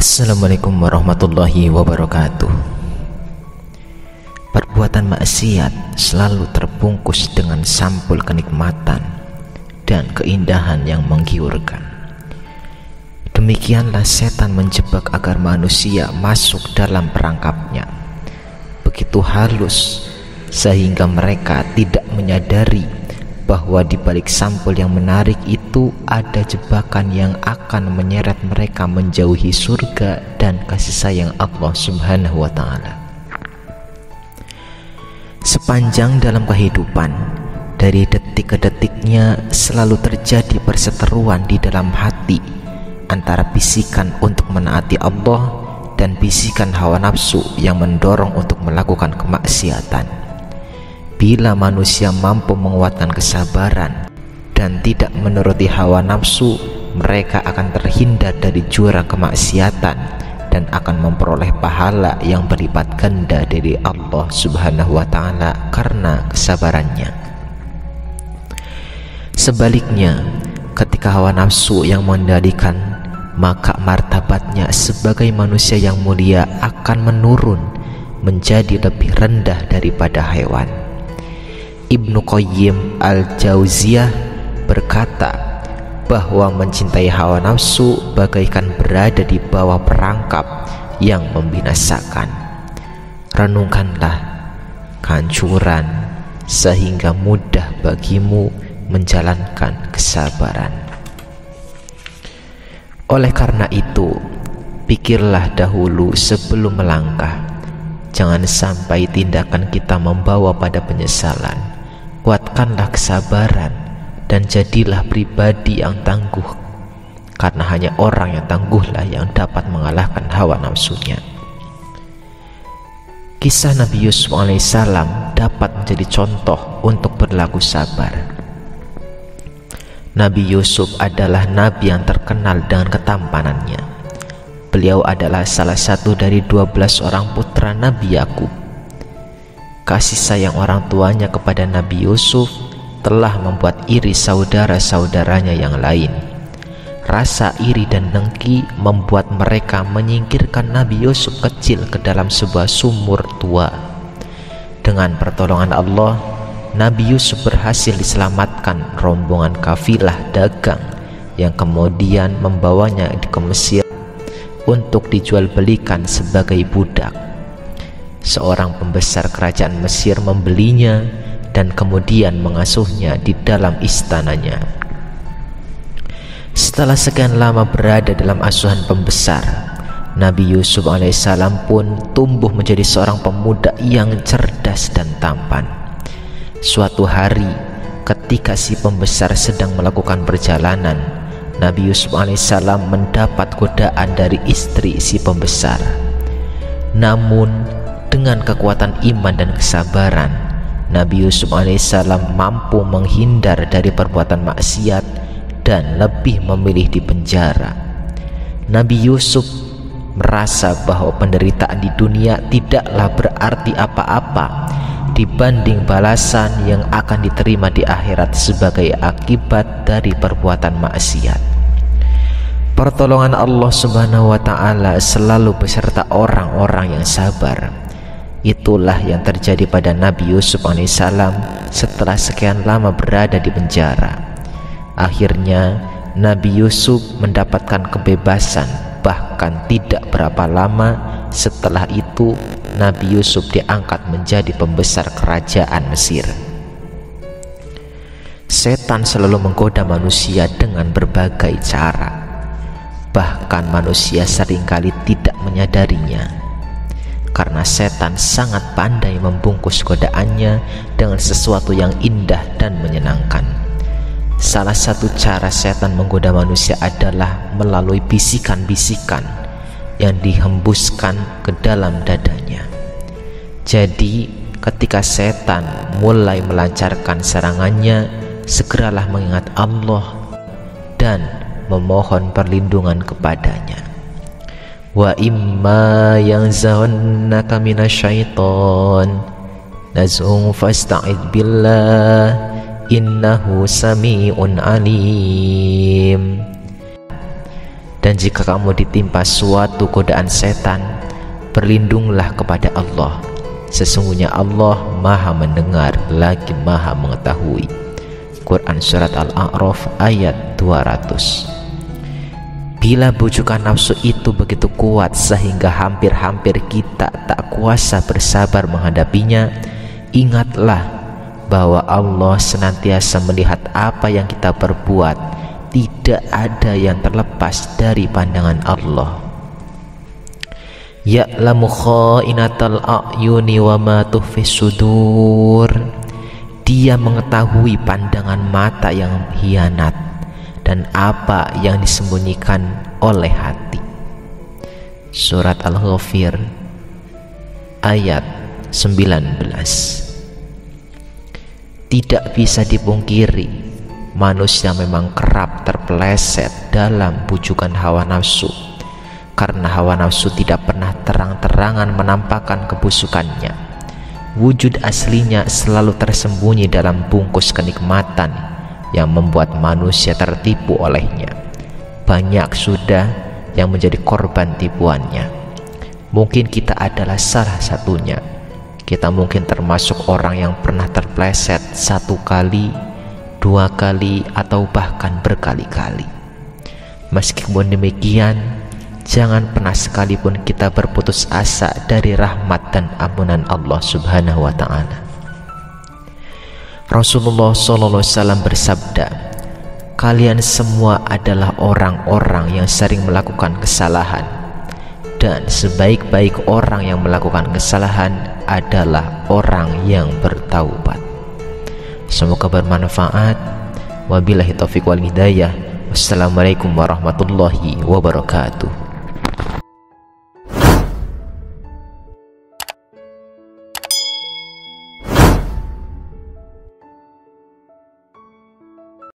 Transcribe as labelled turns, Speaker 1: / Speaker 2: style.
Speaker 1: Assalamualaikum warahmatullahi wabarakatuh. Perbuatan maksiat selalu terbungkus dengan sampul kenikmatan dan keindahan yang menggiurkan. Demikianlah setan menjebak agar manusia masuk dalam perangkapnya begitu halus sehingga mereka tidak menyadari bahwa di balik sampul yang menarik itu ada jebakan yang akan menyeret mereka menjauhi surga dan kasih sayang Allah Subhanahu wa Ta'ala. Sepanjang dalam kehidupan, dari detik ke detiknya selalu terjadi perseteruan di dalam hati antara bisikan untuk menaati Allah dan bisikan hawa nafsu yang mendorong untuk melakukan kemaksiatan. Bila manusia mampu menguatkan kesabaran dan tidak menuruti hawa nafsu, mereka akan terhindar dari jurang kemaksiatan dan akan memperoleh pahala yang berlipat ganda dari Allah Subhanahu wa Ta'ala karena kesabarannya. Sebaliknya, ketika hawa nafsu yang mengendalikan, maka martabatnya sebagai manusia yang mulia akan menurun menjadi lebih rendah daripada hewan. Ibnu Qayyim al-Jauziyah berkata bahwa mencintai hawa nafsu bagaikan berada di bawah perangkap yang membinasakan. Renungkanlah kehancuran sehingga mudah bagimu menjalankan kesabaran. Oleh karena itu, pikirlah dahulu sebelum melangkah. Jangan sampai tindakan kita membawa pada penyesalan. Kuatkanlah kesabaran dan jadilah pribadi yang tangguh, karena hanya orang yang tangguhlah yang dapat mengalahkan hawa nafsunya. Kisah Nabi Yusuf alaihissalam dapat menjadi contoh untuk berlaku sabar. Nabi Yusuf adalah nabi yang terkenal dengan ketampanannya. Beliau adalah salah satu dari 12 orang putra Nabi Yakub. Kasih sayang orang tuanya kepada Nabi Yusuf telah membuat iri saudara-saudaranya yang lain. Rasa iri dan dengki membuat mereka menyingkirkan Nabi Yusuf kecil ke dalam sebuah sumur tua. Dengan pertolongan Allah, Nabi Yusuf berhasil diselamatkan rombongan kafilah dagang yang kemudian membawanya ke Mesir untuk dijual belikan sebagai budak. Seorang pembesar kerajaan Mesir membelinya dan kemudian mengasuhnya di dalam istananya. Setelah sekian lama berada dalam asuhan pembesar, Nabi Yusuf alaihissalam pun tumbuh menjadi seorang pemuda yang cerdas dan tampan. Suatu hari, ketika si pembesar sedang melakukan perjalanan, Nabi Yusuf alaihissalam mendapat godaan dari istri si pembesar. Namun dengan kekuatan iman dan kesabaran, Nabi Yusuf alaihissalam mampu menghindar dari perbuatan maksiat dan lebih memilih di penjara. Nabi Yusuf merasa bahwa penderitaan di dunia tidaklah berarti apa-apa dibanding balasan yang akan diterima di akhirat sebagai akibat dari perbuatan maksiat. Pertolongan Allah Subhanahu wa Ta'ala selalu beserta orang-orang yang sabar. Itulah yang terjadi pada Nabi Yusuf alaihissalam setelah sekian lama berada di penjara. Akhirnya Nabi Yusuf mendapatkan kebebasan. Bahkan tidak berapa lama setelah itu Nabi Yusuf diangkat menjadi pembesar kerajaan Mesir. Setan selalu menggoda manusia dengan berbagai cara. Bahkan manusia seringkali tidak menyadarinya, karena setan sangat pandai membungkus godaannya dengan sesuatu yang indah dan menyenangkan. Salah satu cara setan menggoda manusia adalah melalui bisikan-bisikan yang dihembuskan ke dalam dadanya. Jadi, ketika setan mulai melancarkan serangannya, segeralah mengingat Allah dan memohon perlindungan kepadanya. Wa imma yanzaghannaka minasyaiton nazghun fasta'id billah innahu sami'un alim. Dan jika kamu ditimpa suatu godaan setan, berlindunglah kepada Allah. Sesungguhnya Allah Maha mendengar lagi Maha mengetahui. Quran Surat Al-A'raf ayat 200. Bila bujukan nafsu itu begitu kuat sehingga hampir-hampir kita tak kuasa bersabar menghadapinya, ingatlah bahwa Allah senantiasa melihat apa yang kita perbuat. Tidak ada yang terlepas dari pandangan Allah. Ya'lamu kha'inatal a'yuni wa ma tukhfis sudur. Dia mengetahui pandangan mata yang hianat dan apa yang disembunyikan oleh hati. Surat Al-Ghafir ayat 19. Tidak bisa dipungkiri, manusia memang kerap terpeleset dalam bujukan hawa nafsu, karena hawa nafsu tidak pernah terang-terangan menampakkan kebusukannya. Wujud aslinya selalu tersembunyi dalam bungkus kenikmatan yang membuat manusia tertipu olehnya. Banyak sudah yang menjadi korban tipuannya. Mungkin kita adalah salah satunya. Kita mungkin termasuk orang yang pernah terpeleset 1 kali, 2 kali, atau bahkan berkali-kali. Meskipun demikian, jangan pernah sekalipun kita berputus asa dari rahmat dan ampunan Allah Subhanahu wa ta'ala. Rasulullah SAW bersabda, kalian semua adalah orang-orang yang sering melakukan kesalahan, dan sebaik-baik orang yang melakukan kesalahan adalah orang yang bertaubat. Semoga bermanfaat. Wabillahi taufiq wal hidayah. Wassalamualaikum warahmatullahi wabarakatuh.